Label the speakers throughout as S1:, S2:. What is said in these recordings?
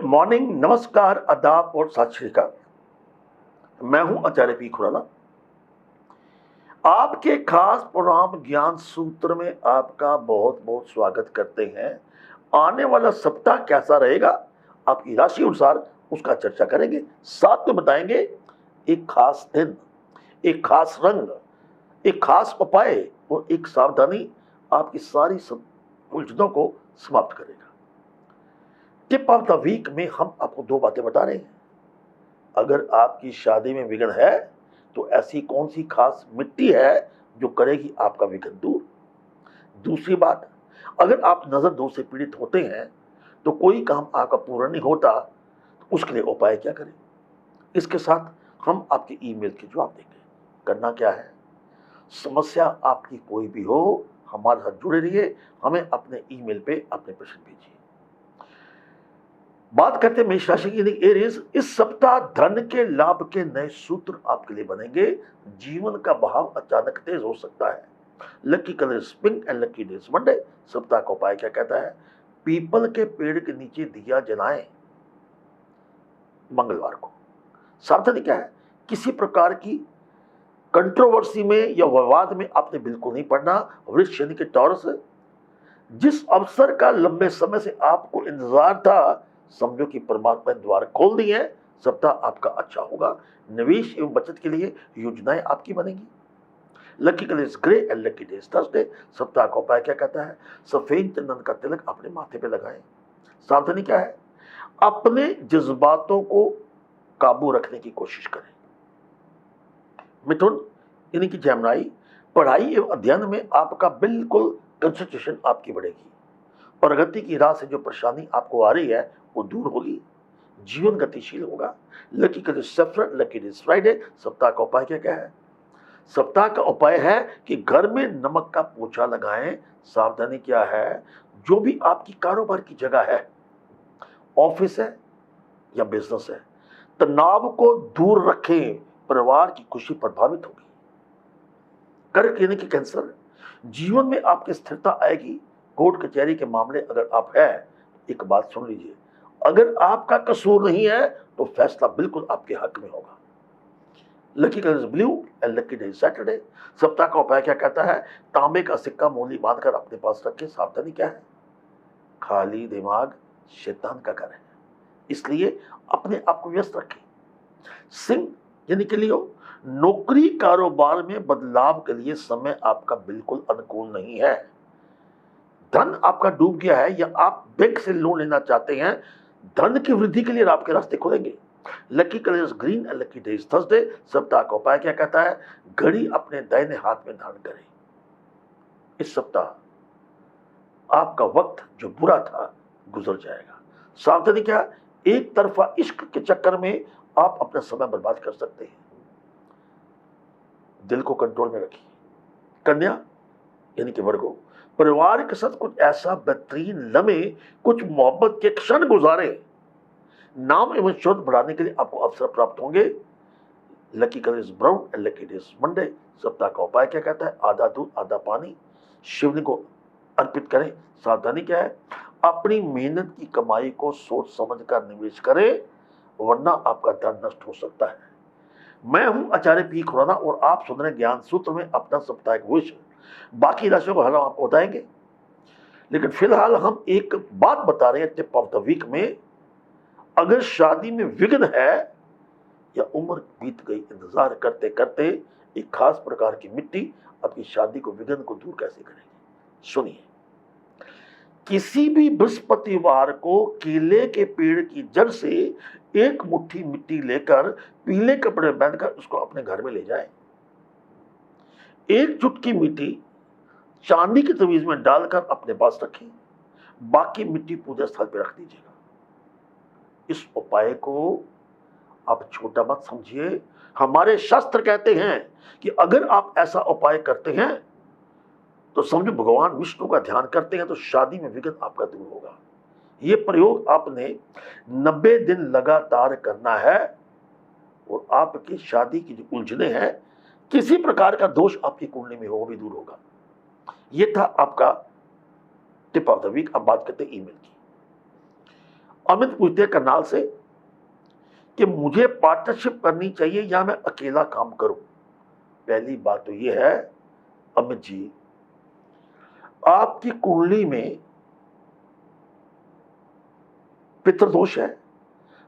S1: Morning, नमस्कार, आदाब और सत श्री अकाल। मैं हूं आचार्य पी खुराना। आपके खास प्रोग्राम ज्ञान सूत्र में आपका बहुत बहुत स्वागत करते हैं। आने वाला सप्ताह कैसा रहेगा, आपकी राशि अनुसार उसका चर्चा करेंगे। साथ में बताएंगे एक खास दिन, एक खास रंग, एक खास उपाय और एक सावधानी आपकी सारी उलझनों को समाप्त करेगा। टिप ऑफ द वीक में हम आपको दो बातें बता रहे हैं। अगर आपकी शादी में विघ्न है तो ऐसी कौन सी खास मिट्टी है जो करेगी आपका विघ्न दूर। दूसरी बात, अगर आप नजर दोष से पीड़ित होते हैं तो कोई काम आपका पूरा नहीं होता, तो उसके लिए उपाय क्या करें। इसके साथ हम आपके ईमेल के जवाब देंगे। करना क्या है, समस्या आपकी कोई भी हो, हमारे साथ जुड़े रहिए। हमें अपने ईमेल पे अपने प्रश्न भेजिए। बात करते हैं मेष राशि की। एरीज, इस सप्ताह धन के लाभ के नए सूत्र आपके लिए बनेंगे। जीवन का बहाव अचानक तेज हो सकता है। Lucky colour pink and lucky days Monday. सप्ताह का उपाय क्या कहता है, पीपल के पेड़ के नीचे दिया जलाएं मंगलवार को। सावधानी क्या है, किसी प्रकार की कंट्रोवर्सी में या विवाद में आपने बिल्कुल नहीं पड़ना। वृक्ष यानी कि टॉरस, जिस अवसर का लंबे समय से आपको इंतजार था, समझो कि परमात्मा ने द्वार खोल दिए हैं। सप्ताह आपका अच्छा होगा। निवेश एवं बचत के लिए योजनाएं आपकी बनेंगी। Lucky colour grey and lucky days Thursday. सप्ताह का उपाय क्या कहता है, सफेद चंदन का तिलक अपने माथे पे लगाएं। सावधानी क्या है, अपने जज्बातों को काबू रखने की कोशिश करें। मिथुन यानी कि जैमनाई, पढ़ाई एवं अध्ययन में आपका बिल्कुल कंसंट्रेशन आपकी बढ़ेगी। प्रगति की राह से जो परेशानी आपको आ रही है वो दूर होगी। जीवन गतिशील होगा। लकी कलर सफर, लकी डेज फ्राइडे। सप्ताह का उपाय क्या है, सप्ताह का उपाय है कि घर में नमक का पोछा लगाएं। सावधानी क्या है, जो भी आपकी कारोबार की जगह है, ऑफिस है या बिजनेस है, तनाव को दूर रखें। परिवार की खुशी प्रभावित होगी। कर्क यानी कि कैंसर, जीवन में आपकी स्थिरता आएगी। कोर्ट कचहरी के मामले अगर आप है, एक बात सुन लीजिए, अगर आपका कसूर नहीं है तो फैसला बिल्कुल आपके हक में होगा। Lucky colour blue and lucky day Saturday. सप्ताह का उपाय क्या कहता है, तांबे का सिक्का मूली बांधकर अपने पास रखें। सावधानी क्या है, खाली दिमाग शैतान का घर है, इसलिए अपने आप को व्यस्त रखें। सिंह यानी कि लियो, नौकरी कारोबार में बदलाव के लिए समय आपका बिल्कुल अनुकूल नहीं है। धन आपका डूब गया है या आप बैंक से लोन लेना चाहते हैं। धन की वृद्धि के लिए आपके रास्ते खुलेंगे। Lucky colours green and lucky days Thursday. सप्ताह का उपाय क्या कहता है, घड़ी अपने दाहिने हाथ में धारण करें। इस सप्ताह आपका वक्त जो बुरा था गुजर जाएगा। सावधानी क्या, एक तरफा इश्क के चक्कर में आप अपना समय बर्बाद कर सकते हैं। दिल को कंट्रोल में रखिए। कन्या यानी कि वर्गो, परिवार के साथ कुछ ऐसा बेहतरीन लम्हे, कुछ मोहब्बत के क्षण गुजारे। नाम एवं शोध बढ़ाने के लिए आपको अवसर प्राप्त होंगे। Lucky colour is brown and lucky days Monday. सप्ताह का उपाय क्या कहता है, आधा दूध आधा पानी शिवलिंग को अर्पित करें। सावधानी क्या है, अपनी मेहनत की कमाई को सोच समझ कर निवेश करें, वरना आपका धन नष्ट हो सकता है। मैं हूं आचार्य पी खुराना और आप सुन रहे ज्ञान सूत्र में अपना साप्ताहिक भविष्य। बाकी राशियों को हल हम आपको बताएंगे, लेकिन फिलहाल हम एक बात बता रहे हैं टिप ऑफ द वीक में। अगर शादी में विघ्न है या उम्र बीत गई इंतजार करते करते, एक खास प्रकार की मिट्टी आपकी शादी को विघ्न को दूर कैसे करेगी, सुनिए। किसी भी बृहस्पतिवार को केले के पेड़ की जड़ से एक मुट्ठी मिट्टी लेकर पीले कपड़े बांधकर उसको अपने घर में ले जाएं। एक चुटकी मिट्टी चांदी की तवीज में डालकर अपने पास रखें। बाकी मिट्टी पूजा स्थल पर रख दीजिएगा। इस उपाय को आप छोटा मत समझिए। हमारे शास्त्र कहते हैं कि अगर आप ऐसा उपाय करते हैं तो समझो भगवान विष्णु का ध्यान करते हैं, तो शादी में विघ्न आपका दूर होगा। यह प्रयोग आपने 90 दिन लगातार करना है और आपकी शादी की जो उलझने हैं, किसी प्रकार का दोष आपकी कुंडली में हो वो भी दूर होगा। यह था आपका टिप ऑफ द वीक। अब बात करते हैं ईमेल की। अमित पूछते हैं करनाल से कि मुझे पार्टनरशिप करनी चाहिए या मैं अकेला काम करूं। पहली बात तो यह है अमित जी, आपकी कुंडली में पितृदोष है,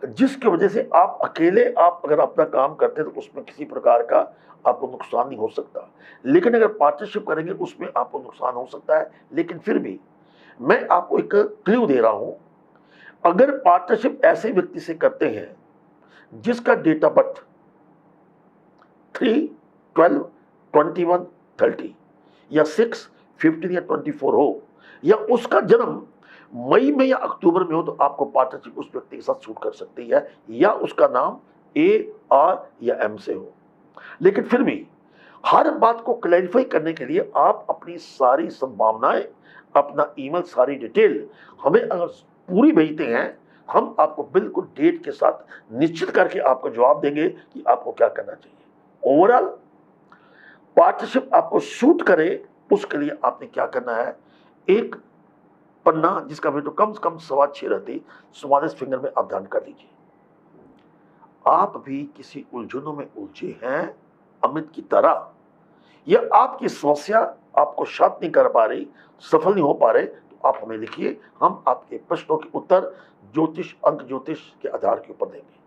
S1: जिसकी वजह से आप अकेले आप अगर अपना काम करते हैं तो उसमें किसी प्रकार का आपको नुकसान नहीं हो सकता, लेकिन अगर पार्टनरशिप करेंगे उसमें आपको नुकसान हो सकता है। लेकिन फिर भी मैं आपको एक क्लू दे रहा हूं, अगर पार्टनरशिप ऐसे व्यक्ति से करते हैं जिसका डेट ऑफ बर्थ 3, 12, 21, 30 या 6, 15 या 24 हो, या उसका जन्म मई में या अक्टूबर में हो, तो आपको पार्टनरशिप उस व्यक्ति के साथ सूट कर सकती है, या उसका नाम ए, आर या एम से हो। लेकिन फिर भी हर बात को क्लैरिफाई करने के लिए आप अपनी सारी संभावनाएं, अपना ईमेल, सारी डिटेल हमें अगर पूरी भेजते हैं, हम आपको बिल्कुल डेट के साथ निश्चित करके आपको जवाब देंगे कि आपको क्या करना चाहिए। ओवरऑल पार्टनरशिप आपको सूट करे उसके लिए आपने क्या करना है, एक पन्ना जिसका वेट कम से कम 6.25 रहती, स्मॉलेस्ट फिंगर में आप ध्यान कर लीजिए। आप भी किसी उलझनों में उलझे हैं अमित की तरह, या आपकी समस्या आपको शांत नहीं कर पा रही, सफल नहीं हो पा रहे, तो आप हमें लिखिए, हम आपके प्रश्नों के उत्तर ज्योतिष, अंक ज्योतिष के आधार के ऊपर देंगे।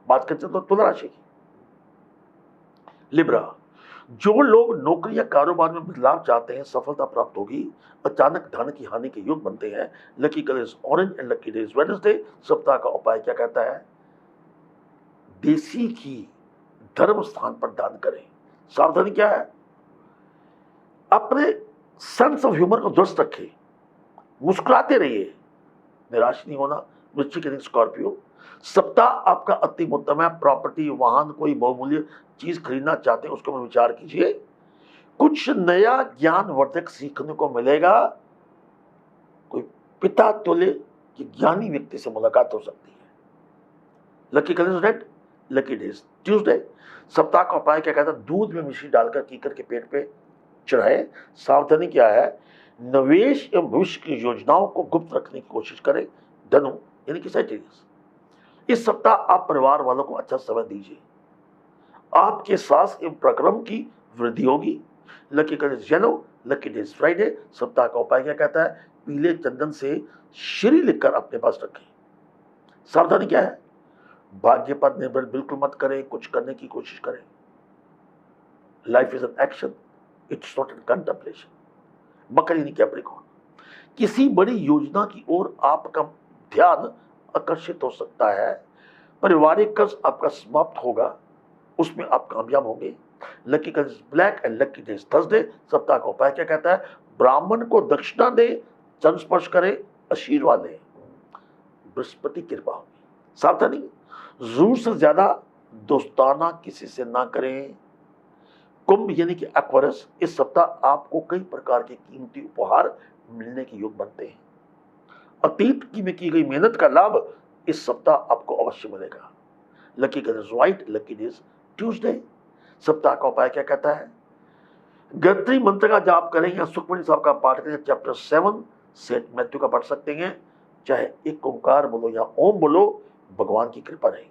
S1: बात करते हैं तो तुला राशि की। लिब्रा, जो लोग नौकरी या कारोबार में बदलाव चाहते हैं, सफलता प्राप्त होगी, अचानक धन की हानि के योग बनते हैं। Lucky colour orange and lucky days Wednesday. सप्ताह का उपाय क्या कहता है, देसी घी धर्म स्थान पर दान करें। सावधानी क्या है, अपने सेंस ऑफ ह्यूमर को दुरुस्त रखें, मुस्कुराते रहिए, निराश नहीं होना। वृश्चिक यानी स्कॉर्पियो, सप्ताह आपका अति उत्तम है। प्रॉपर्टी, वाहन, कोई बहुमूल्य चीज खरीदना चाहते हैं उसके ऊपर विचार कीजिए, कुछ नया ज्ञानवर्धक सीखने को मिलेगा। कोई पिता तुल्य कि ज्ञानी व्यक्ति से मुलाकात हो सकती है। Lucky colour red, lucky days Tuesday. सप्ताह का उपाय क्या कहता है, दूध में मिश्री डालकर कीकर के पेट पे चढ़ाए। सावधानी क्या है, निवेश एवं भविष्य की योजनाओं को गुप्त रखने की कोशिश करें। धनु यानी कि सैजिटेरियस, इस सप्ताह आप परिवार वालों को अच्छा समय दीजिए, आपके साहस एवं पराक्रम की वृद्धि होगी। Lucky colour yellow, lucky days Friday. सप्ताह का उपाय क्या कहता है, पीले चंदन से श्री लिखकर अपने पास रखें। सावधानी क्या है, भाग्य पर निर्भर बिल्कुल मत करें, कुछ करने की कोशिश करें। Life is an action, it's not an contemplation. मकर यानी कैप्रिकॉर्न, किसी बड़ी योजना की ओर आपका ध्यान आकर्षित हो सकता है। पारिवारिक कर्ज आपका समाप्त होगा, उसमें आप कामयाब होंगे। Lucky colour black and lucky days Thursday. सप्ताह का उपाय क्या कहता है, ब्राह्मण को दक्षिणा दे, चरण स्पर्श करे, आशीर्वाद दे, बृहस्पति कृपा होगी। सावधानी, जरूर से ज्यादा दोस्ताना किसी से ना करें। कुंभ यानी कि एक्वेरियस, इस सप्ताह आपको कई प्रकार के कीमती उपहार मिलने के योग बनते हैं। अतीत की में की गई मेहनत का लाभ इस सप्ताह आपको अवश्य मिलेगा। Lucky colour white, lucky days Tuesday. सप्ताह का उपाय क्या कहता है, गायत्री मंत्र का जाप करें या सुखमणि साहब का पाठ करें। चैप्टर 7 सेंट मैथ्यू का पढ़ सकते हैं, चाहे एक ओंकार बोलो या ओम बोलो, भगवान की कृपा रहेगी।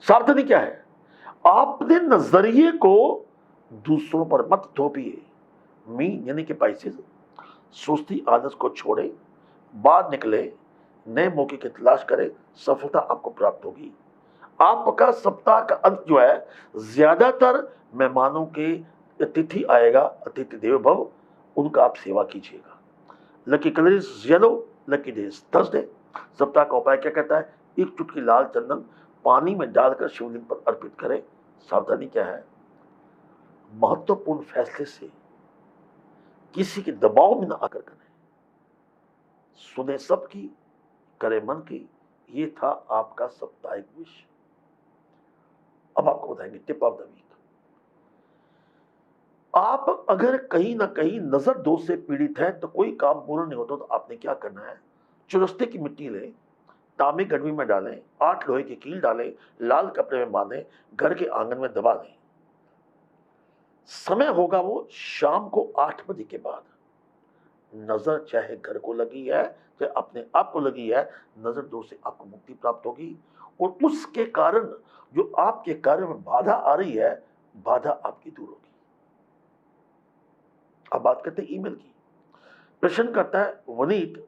S1: सावधानी क्या है, आपने नजरिए को दूसरों पर मत थोपिए। मीन यानी कि पाइसेस, सुस्ती आदत को छोड़े, बाहर निकले, नए मौके की तलाश करें, सफलता आपको प्राप्त होगी। आपका सप्ताह का अंत जो है, ज्यादातर मेहमानों के अतिथि आएगा, अतिथि देवो भव, उनका आप सेवा कीजिएगा। Lucky colour is yellow, lucky days Thursday. सप्ताह का उपाय क्या कहता है, एक चुटकी लाल चंदन पानी में डालकर शिवलिंग पर अर्पित करें। सावधानी क्या है, महत्वपूर्ण फैसले से किसी के दबाव में न आकर करें, सुने सबकी, करे मन की। ये था आपका साप्ताहिक विषय। अब आपको बताएंगे टिप ऑफ द वीक। आप अगर कहीं ना कहीं नजर दोष से पीड़ित हैं तो कोई काम पूर्ण नहीं होता, तो आपने क्या करना है, चुरस्ते की मिट्टी लें, तांबे गड़वी में डालें, 8 लोहे की कील डालें, लाल कपड़े में बांधें, घर के आंगन में दबा दें। समय होगा वो शाम को 8 बजे के बाद। नजर चाहे घर को लगी है, चाहे अपने आप को लगी है, नजर दोष से आपको मुक्ति प्राप्त होगी। और उसके कारण जो आपके कार्य में बाधा आ रही है, बाधा आपकी दूर होगी। अब बात करते हैं ईमेल की। प्रश्न करता है वनीत,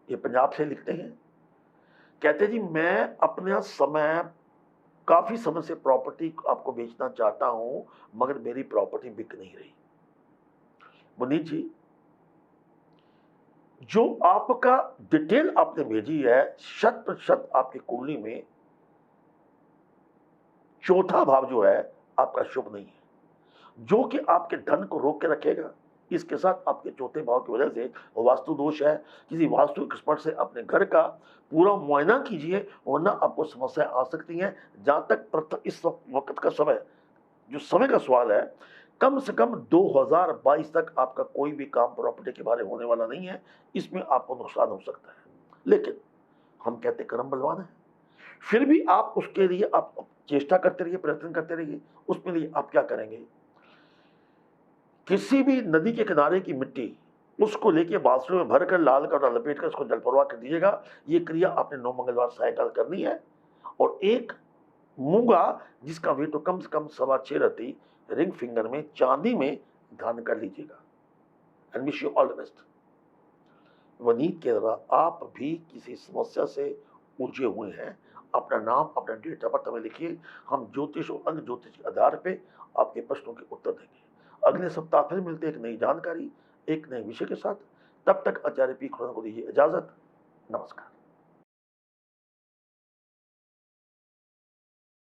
S1: ये पंजाब से लिखते हैं, कहते हैं जी मैं अपना समय, काफी समय से प्रॉपर्टी आपको बेचना चाहता हूं, मगर मेरी प्रॉपर्टी बिक नहीं रही। वनीत जी, जो आपका डिटेल आपने भेजी है, 100% आपकी कुंडली में चौथा भाव जो है आपका शुभ नहीं है, जो कि आपके धन को रोक के रखेगा। इसके साथ आपके चौथे भाव की वजह से वास्तु दोष है। किसी वास्तु एक्सपर्ट से अपने घर का पूरा मुआयना कीजिए, वरना आपको समस्या आ सकती हैं। जहां तक इस वक्त का समय, जो समय का सवाल है, कम से कम 2022 तक आपका कोई भी काम प्रॉपर्टी के बारे में होने वाला नहीं है। इसमें आपको नुकसान हो सकता है, लेकिन हम कहते कर्म बलवान है। फिर भी आप उसके लिए आप चेष्टा करते रहिए, प्रयत्न करते रहिए। उसके लिए आप क्या करेंगे, किसी भी नदी के किनारे की मिट्टी उसको लेके बांसुरी में भरकर लाल कर लपेट कर उसको जल प्रवाह कर दीजिएगा। ये क्रिया आपने 9 मंगलवार सायकाल करनी है। और एक मूंगा जिसका वेट तो कम से कम 6.25 रहती, रिंग फिंगर में चांदी में धारण कर लीजिएगा। And wish you all the best. Vaneet के द्वारा आप भी किसी समस्या से उलझे हुए हैं, अपना नाम, अपना डेट ऑफ बर्थ हमें लिखिए। हम ज्योतिष और अंग ज्योतिष के आधार पे आपके प्रश्नों के उत्तर देंगे। अगले सप्ताह फिर मिलते हैं एक नई जानकारी, एक नए विषय के साथ। तब तक आचार्य पी खुराना को दीजिए इजाजत। नमस्कार।